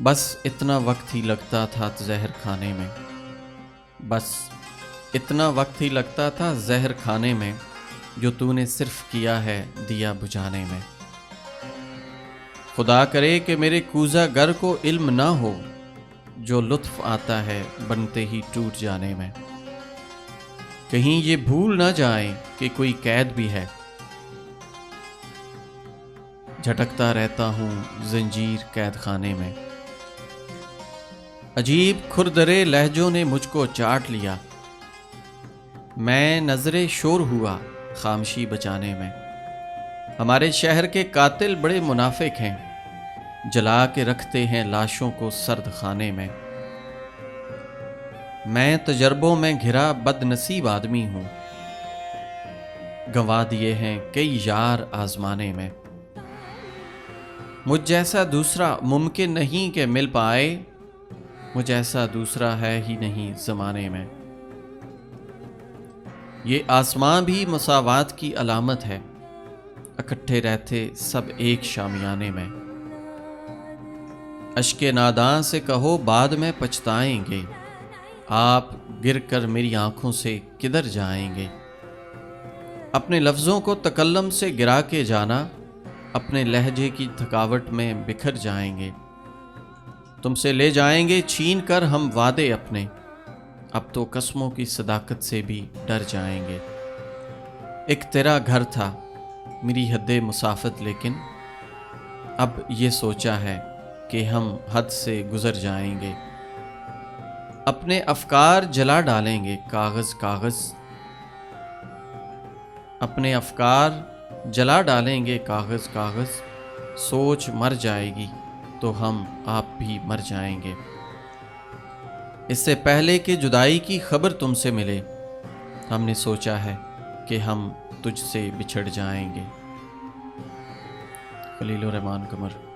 بس اتنا وقت ہی لگتا تھا زہر کھانے میں، بس اتنا وقت ہی لگتا تھا زہر کھانے میں، جو تو نے صرف کیا ہے دیا بجھانے میں۔ خدا کرے کہ میرے کوزہ گر کو علم نہ ہو، جو لطف آتا ہے بنتے ہی ٹوٹ جانے میں۔ کہیں یہ بھول نہ جائیں کہ کوئی قید بھی ہے، جھٹکتا رہتا ہوں زنجیر قید خانے میں۔ عجیب کھردرے لہجوں نے مجھ کو چاٹ لیا، میں نظر شور ہوا خاموشی بچانے میں۔ ہمارے شہر کے قاتل بڑے منافق ہیں، جلا کے رکھتے ہیں لاشوں کو سرد خانے میں۔ میں تجربوں میں گھرا بد نصیب آدمی ہوں، گنوا دیے ہیں کئی یار آزمانے میں۔ مجھ جیسا دوسرا ممکن نہیں کہ مل پائے، مجھ ایسا دوسرا ہے ہی نہیں زمانے میں۔ یہ آسماں بھی مساوات کی علامت ہے، اکٹھے رہتے سب ایک شامیانے میں۔ اشک ناداں سے کہو بعد میں پچھتائیں گے، آپ گر کر میری آنکھوں سے کدھر جائیں گے۔ اپنے لفظوں کو تکلم سے گرا کے جانا، اپنے لہجے کی تھکاوٹ میں بکھر جائیں گے۔ تم سے لے جائیں گے چھین کر ہم وعدے اپنے، اب تو قسموں کی صداقت سے بھی ڈر جائیں گے۔ ایک تیرا گھر تھا میری حد مسافت، لیکن اب یہ سوچا ہے کہ ہم حد سے گزر جائیں گے۔ اپنے افکار جلا ڈالیں گے کاغذ کاغذ، اپنے افکار جلا ڈالیں گے کاغذ کاغذ۔ سوچ مر جائے گی تو ہم آپ بھی مر جائیں گے۔ اس سے پہلے کہ جدائی کی خبر تم سے ملے، ہم نے سوچا ہے کہ ہم تجھ سے بچھڑ جائیں گے۔ خلیل الرحمن قمر۔